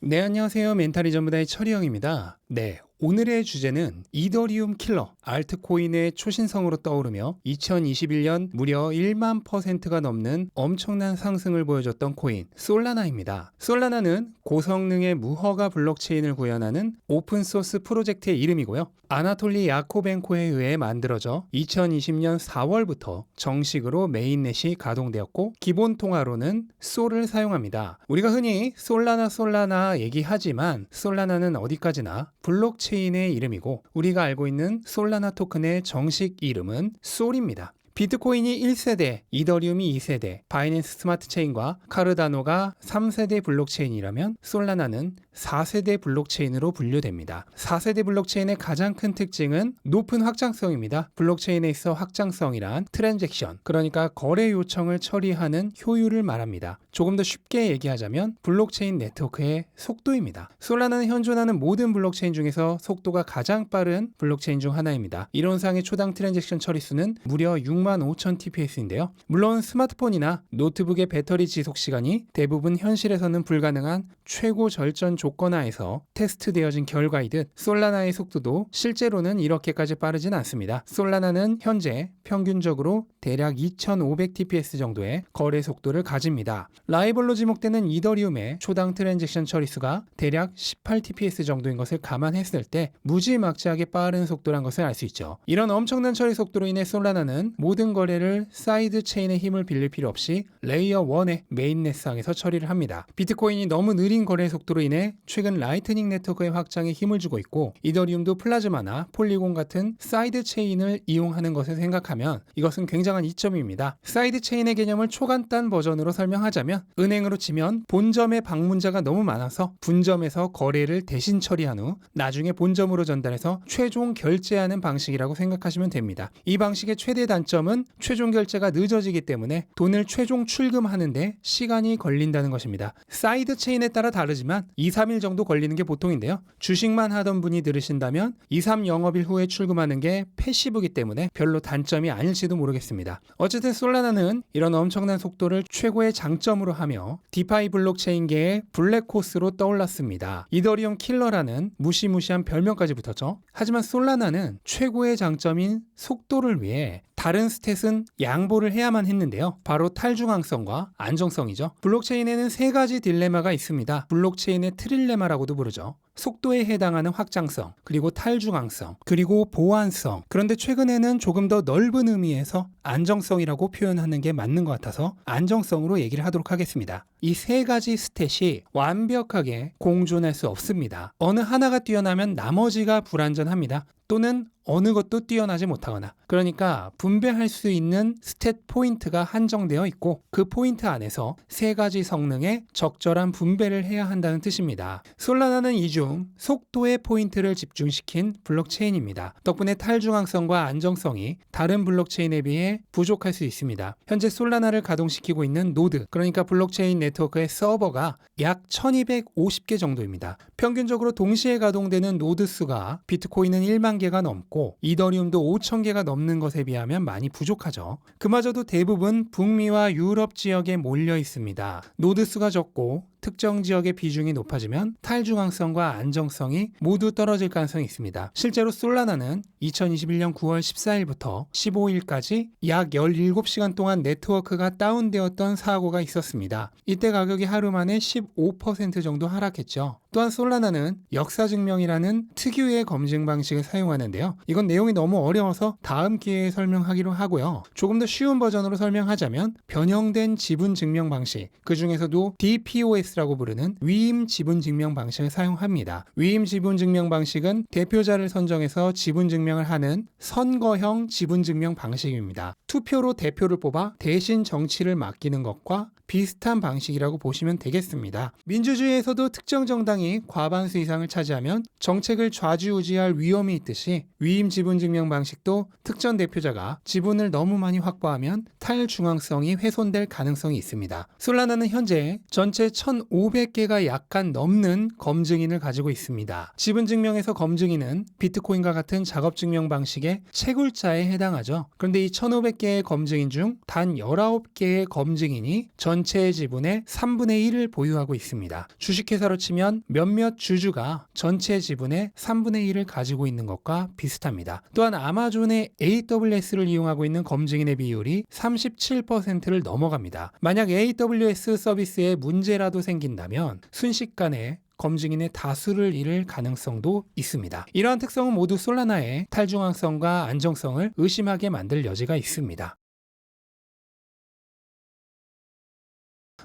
네, 안녕하세요. 멘탈이 전부다의 철이형입니다. 네, 오늘의 주제는 이더리움 킬러, 알트코인의 초신성으로 떠오르며 2021년 무려 1만 %가 넘는 엄청난 상승을 보여줬던 코인 솔라나입니다. 솔라나는 고성능의 무허가 블록체인을 구현하는 오픈소스 프로젝트의 이름이고요. 아나톨리 야코벤코에 의해 만들어져 2020년 4월부터 정식으로 메인넷이 가동되었고 기본 통화로는 솔을 사용합니다. 우리가 흔히 솔라나 얘기하지만 솔라나는 어디까지나 블록체인의 이름이고 우리가 알고 있는 솔라나 토큰의 정식 이름은 솔입니다. 비트코인이 1세대, 이더리움이 2세대, 바이낸스 스마트 체인과 카르다노가 3세대 블록체인이라면 솔라나는 4세대 블록체인으로 분류됩니다. 4세대 블록체인의 가장 큰 특징은 높은 확장성입니다. 블록체인에 있어 확장성이란 트랜잭션, 그러니까 거래 요청을 처리하는 효율을 말합니다. 조금 더 쉽게 얘기하자면 블록체인 네트워크의 속도입니다. 솔라나는 현존하는 모든 블록체인 중에서 속도가 가장 빠른 블록체인 중 하나입니다. 이론상의 초당 트랜잭션 처리 수는 무려 65,000 TPS인데요. 물론 스마트폰이나 노트북의 배터리 지속 시간이 대부분 현실에서는 불가능한 최고 절전 조건 하에서 테스트되어진 결과이듯 솔라나의 속도도 실제로는 이렇게까지 빠르진 않습니다. 솔라나는 현재 평균적으로 대략 2,500 TPS 정도의 거래 속도를 가집니다. 라이벌로 지목되는 이더리움의 초당 트랜잭션 처리수가 대략 18 TPS 정도인 것을 감안했을 때 무지막지하게 빠른 속도란 것을 알 수 있죠. 이런 엄청난 처리 속도로 인해 솔라나는 모든 거래를 사이드 체인의 힘을 빌릴 필요 없이 레이어 1의 메인넷상에서 처리를 합니다. 비트코인이 너무 느린 거래 속도로 인해 최근 라이트닝 네트워크의 확장에 힘을 주고 있고 이더리움도 플라즈마나 폴리곤 같은 사이드 체인을 이용하는 것을 생각하면 이것은 굉장한 이점입니다. 사이드 체인의 개념을 초간단 버전으로 설명하자면 은행으로 치면 본점의 방문자가 너무 많아서 분점에서 거래를 대신 처리한 후 나중에 본점으로 전달해서 최종 결제하는 방식이라고 생각하시면 됩니다. 이 방식의 최대 단점은 최종 결제가 늦어지기 때문에 돈을 최종 출금하는데 시간이 걸린다는 것입니다. 사이드 체인에 따라 다르지만 2, 3일 정도 걸리는 게 보통인데요. 주식만 하던 분이 들으신다면 2, 3 영업일 후에 출금하는 게 패시브이기 때문에 별로 단점이 아닐지도 모르겠습니다. 어쨌든 솔라나는 이런 엄청난 속도를 최고의 장점으로 하며 디파이 블록체인계의 블랙호스로 떠올랐습니다. 이더리움 킬러라는 무시무시한 별명까지 붙었죠. 하지만 솔라나는 최고의 장점인 속도를 위해 다른 스탯은 양보를 해야만 했는데요. 바로 탈중앙성과 안정성이죠. 블록체인에는 세 가지 딜레마가 있습니다. 블록체인의 트릴레마라고도 부르죠. 속도에 해당하는 확장성, 그리고 탈중앙성, 그리고 보안성. 그런데 최근에는 조금 더 넓은 의미에서 안정성이라고 표현하는 게 맞는 것 같아서 안정성으로 얘기를 하도록 하겠습니다. 이 세 가지 스탯이 완벽하게 공존할 수 없습니다. 어느 하나가 뛰어나면 나머지가 불완전합니다. 또는 어느 것도 뛰어나지 못하거나, 그러니까 분배할 수 있는 스탯 포인트가 한정되어 있고 그 포인트 안에서 세 가지 성능의 적절한 분배를 해야 한다는 뜻입니다. 솔라나는 이 중 속도의 포인트를 집중시킨 블록체인입니다. 덕분에 탈중앙성과 안정성이 다른 블록체인에 비해 부족할 수 있습니다. 현재 솔라나를 가동시키고 있는 노드, 그러니까 블록체인 네트워크의 서버가 약 1250개 정도입니다. 평균적으로 동시에 가동되는 노드 수가 비트코인은 1만 개가 넘고 이더리움도 5,000개가 넘는 것에 비하면 많이 부족하죠. 그마저도 대부분 북미와 유럽 지역에 몰려 있습니다. 노드 수가 적고 특정 지역의 비중이 높아지면 탈중앙성과 안정성이 모두 떨어질 가능성이 있습니다. 실제로 솔라나는 2021년 9월 14일부터 15일까지 약 17시간 동안 네트워크가 다운되었던 사고가 있었습니다. 이때 가격이 하루 만에 15% 정도 하락했죠. 또한 솔라나는 역사증명이라는 특유의 검증 방식을 사용하는데요. 이건 내용이 너무 어려워서 다음 기회에 설명하기로 하고요. 조금 더 쉬운 버전으로 설명하자면 변형된 지분 증명 방식, 그 중에서도 DPoS라고 부르는 위임 지분 증명 방식을 사용합니다. 위임 지분 증명 방식은 대표자를 선정해서 지분 증명을 하는 선거형 지분 증명 방식입니다. 투표로 대표를 뽑아 대신 정치를 맡기는 것과 비슷한 방식이라고 보시면 되겠습니다. 민주주의에서도 특정 정당이 과반수 이상을 차지하면 정책을 좌지우지할 위험이 있듯이 위임 지분 증명 방식도 특정 대표자가 지분을 너무 많이 확보하면 탈중앙성이 훼손될 가능성이 있습니다. 솔라나는 현재 전체 1,500개가 약간 넘는 검증인을 가지고 있습니다. 지분 증명에서 검증인은 비트코인과 같은 작업 증명 방식의 채굴자에 해당하죠. 그런데 이 1,500개의 검증인 중 단 19개의 검증인이 전 전체 지분의 3분의 1을 보유하고 있습니다. 주식회사로 치면 몇몇 주주가 전체 지분의 3분의 1을 가지고 있는 것과 비슷합니다. 또한 아마존의 AWS를 이용하고 있는 검증인의 비율이 37%를 넘어갑니다. 만약 AWS 서비스에 문제라도 생긴다면 순식간에 검증인의 다수를 잃을 가능성도 있습니다. 이러한 특성은 모두 솔라나의 탈중앙성과 안정성을 의심하게 만들 여지가 있습니다.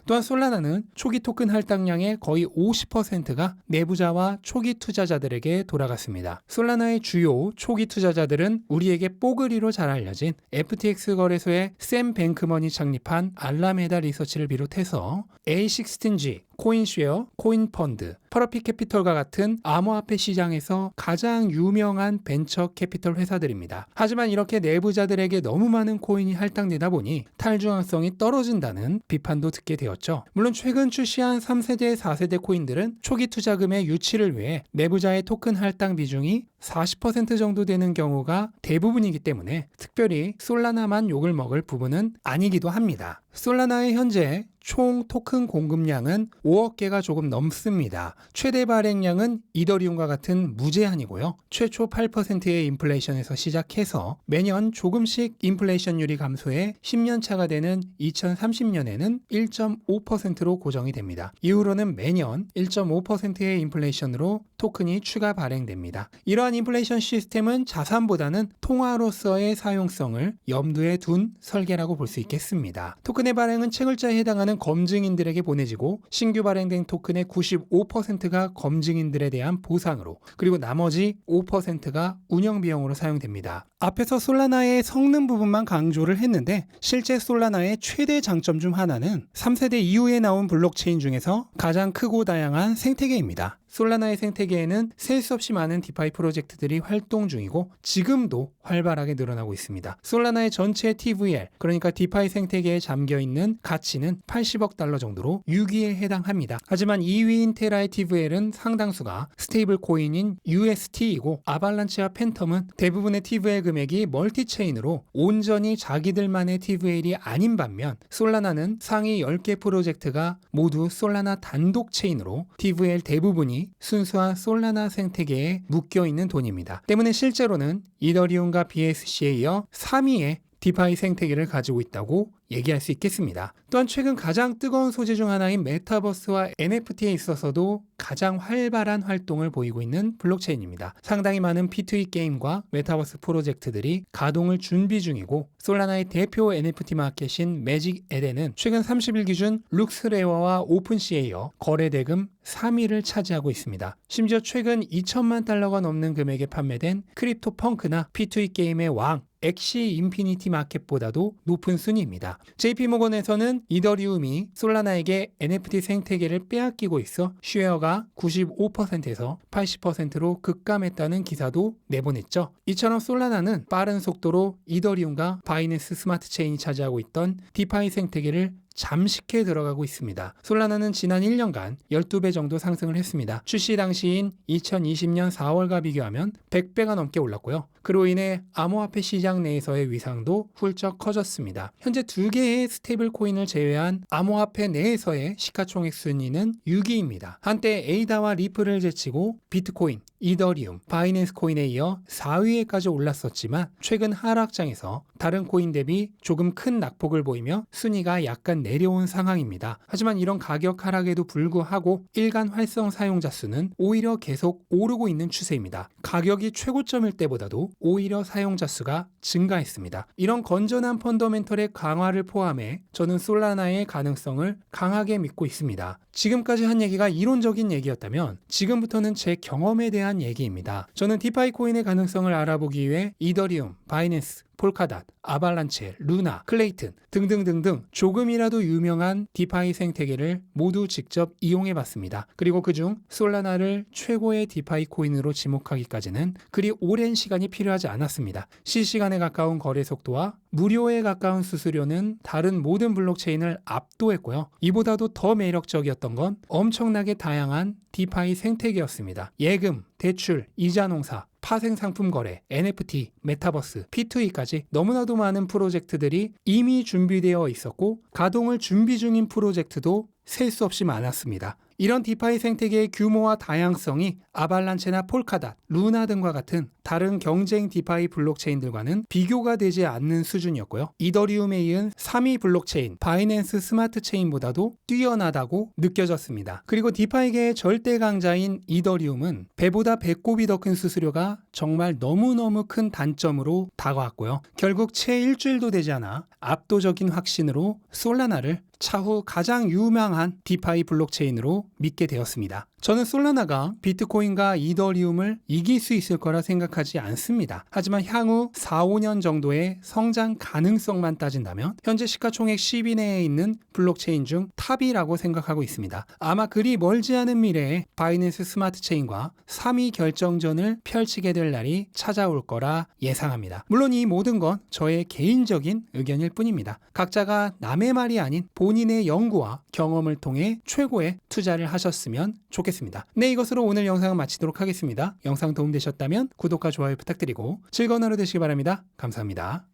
또한 솔라나는 초기 토큰 할당량의 거의 50%가 내부자와 초기 투자자들에게 돌아갔습니다. 솔라나의 주요 초기 투자자들은 우리에게 뽀글이로 잘 알려진 FTX 거래소의 샘 뱅크먼이 창립한 알라메다 리서치를 비롯해서 A16G, 코인쉐어, 코인펀드, 퍼러피 캐피털과 같은 암호화폐 시장에서 가장 유명한 벤처 캐피털 회사들입니다. 하지만 이렇게 내부자들에게 너무 많은 코인이 할당되다 보니 탈중앙성이 떨어진다는 비판도 듣게 되었죠. 물론 최근 출시한 3세대, 4세대 코인들은 초기 투자금의 유치를 위해 내부자의 토큰 할당 비중이 40% 정도 되는 경우가 대부분이기 때문에 특별히 솔라나만 욕을 먹을 부분은 아니기도 합니다. 솔라나의 현재 총 토큰 공급량은 5억 개가 조금 넘습니다. 최대 발행량은 이더리움과 같은 무제한이고요. 최초 8%의 인플레이션에서 시작해서 매년 조금씩 인플레이션율이 감소해 10년 차가 되는 2030년에는 1.5%로 고정이 됩니다. 이후로는 매년 1.5%의 인플레이션으로 토큰이 추가 발행됩니다. 이러한 인플레이션 시스템은 자산보다는 통화로서의 사용성을 염두에 둔 설계라고 볼 수 있겠습니다. 토큰의 발행은 채굴자에 해당하는 검증인들에게 보내지고 신규 발행된 토큰의 95%가 검증인들에 대한 보상으로, 그리고 나머지 5%가 운영 비용으로 사용됩니다. 앞에서 솔라나의 성능 부분만 강조를 했는데 실제 솔라나의 최대 장점 중 하나는 3세대 이후에 나온 블록체인 중에서 가장 크고 다양한 생태계입니다. 솔라나의 생태계에는 셀 수 없이 많은 디파이 프로젝트들이 활동 중이고 지금도 활발하게 늘어나고 있습니다. 솔라나의 전체 TVL, 그러니까 디파이 생태계에 잠겨있는 가치는 80억 달러 정도로 6위에 해당합니다. 하지만 2위인 테라의 TVL은 상당수가 스테이블 코인인 UST이고 아발란치와 팬텀은 대부분의 TVL 금액이 멀티체인으로 온전히 자기들만의 TVL이 아닌 반면 솔라나는 상위 10개 프로젝트가 모두 솔라나 단독 체인으로 TVL 대부분이 순수한 솔라나 생태계에 묶여있는 돈입니다. 때문에 실제로는 이더리움과 BSC에 이어 3위의 디파이 생태계를 가지고 있다고 얘기할 수 있겠습니다. 또한 최근 가장 뜨거운 소재 중 하나인 메타버스와 NFT에 있어서도 가장 활발한 활동을 보이고 있는 블록체인입니다. 상당히 많은 P2E 게임과 메타버스 프로젝트들이 가동을 준비 중이고 솔라나의 대표 NFT 마켓인 매직 에덴은 최근 30일 기준 룩스레어와 오픈시에 이어 거래 대금 3위를 차지하고 있습니다. 심지어 최근 2천만 달러가 넘는 금액에 판매된 크립토 펑크나 P2E 게임의 왕 엑시 인피니티 마켓보다도 높은 순위입니다. JP모건에서는 이더리움이 솔라나에게 NFT 생태계를 빼앗기고 있어 쉐어가 95%에서 80%로 급감했다는 기사도 내보냈죠. 이처럼 솔라나는 빠른 속도로 이더리움과 바이낸스 스마트 체인이 차지하고 있던 디파이 생태계를 잠식해 들어가고 있습니다. 솔라나는 지난 1년간 12배 정도 상승을 했습니다. 출시 당시인 2020년 4월과 비교하면 100배가 넘게 올랐고요. 그로 인해 암호화폐 시장 내에서의 위상도 훌쩍 커졌습니다. 현재 2개의 스테이블 코인을 제외한 암호화폐 내에서의 시가총액 순위는 6위입니다. 한때 에이다와 리플을 제치고 비트코인, 이더리움, 바이낸스 코인에 이어 4위에까지 올랐었지만 최근 하락장에서 다른 코인 대비 조금 큰 낙폭을 보이며 순위가 약간 내려온 상황입니다. 하지만 이런 가격 하락에도 불구하고 일간 활성 사용자 수는 오히려 계속 오르고 있는 추세입니다. 가격이 최고점일 때보다도 오히려 사용자 수가 증가했습니다. 이런 건전한 펀더멘털의 강화를 포함해 저는 솔라나의 가능성을 강하게 믿고 있습니다. 지금까지 한 얘기가 이론적인 얘기였다면 지금부터는 제 경험에 대한 얘기입니다. 저는 디파이 코인의 가능성을 알아보기 위해 이더리움, 바이낸스, 폴카닷, 아발란체, 루나, 클레이튼 등등등등 조금이라도 유명한 디파이 생태계를 모두 직접 이용해 봤습니다. 그리고 그중 솔라나를 최고의 디파이 코인으로 지목하기까지는 그리 오랜 시간이 필요하지 않았습니다. 실시간에 가까운 거래 속도와 무료에 가까운 수수료는 다른 모든 블록체인을 압도했고요. 이보다도 더 매력적이었던 건 엄청나게 다양한 디파이 생태계였습니다. 예금, 대출, 이자 농사, 파생상품 거래, NFT, 메타버스, P2E까지 너무나도 많은 프로젝트들이 이미 준비되어 있었고 가동을 준비 중인 프로젝트도 셀 수 없이 많았습니다. 이런 디파이 생태계의 규모와 다양성이 아발란체나 폴카닷, 루나 등과 같은 다른 경쟁 디파이 블록체인들과는 비교가 되지 않는 수준이었고요. 이더리움에 이은 3위 블록체인 바이낸스 스마트 체인보다도 뛰어나다고 느껴졌습니다. 그리고 디파이계의 절대 강자인 이더리움은 배보다 배꼽이 더 큰 수수료가 정말 너무너무 큰 단점으로 다가왔고요. 결국 채 일주일도 되지 않아 압도적인 확신으로 솔라나를 차후 가장 유명한 디파이 블록체인으로 믿게 되었습니다. 저는 솔라나가 비트코인과 이더리움을 이길 수 있을 거라 생각하지 않습니다. 하지만 향후 4, 5년 정도의 성장 가능성만 따진다면 현재 시가총액 10위 내에 있는 블록체인 중 탑이라고 생각하고 있습니다. 아마 그리 멀지 않은 미래에 바이낸스 스마트 체인과 3위 결정전을 펼치게 될 날이 찾아올 거라 예상합니다. 물론 이 모든 건 저의 개인적인 의견일 뿐입니다. 각자가 남의 말이 아닌 본인의 연구와 경험을 통해 최고의 투자를 하셨으면 좋겠습니다. 네, 이것으로 오늘 영상을 마치도록 하겠습니다. 영상 도움되셨다면 구독과 좋아요 부탁드리고 즐거운 하루 되시기 바랍니다. 감사합니다.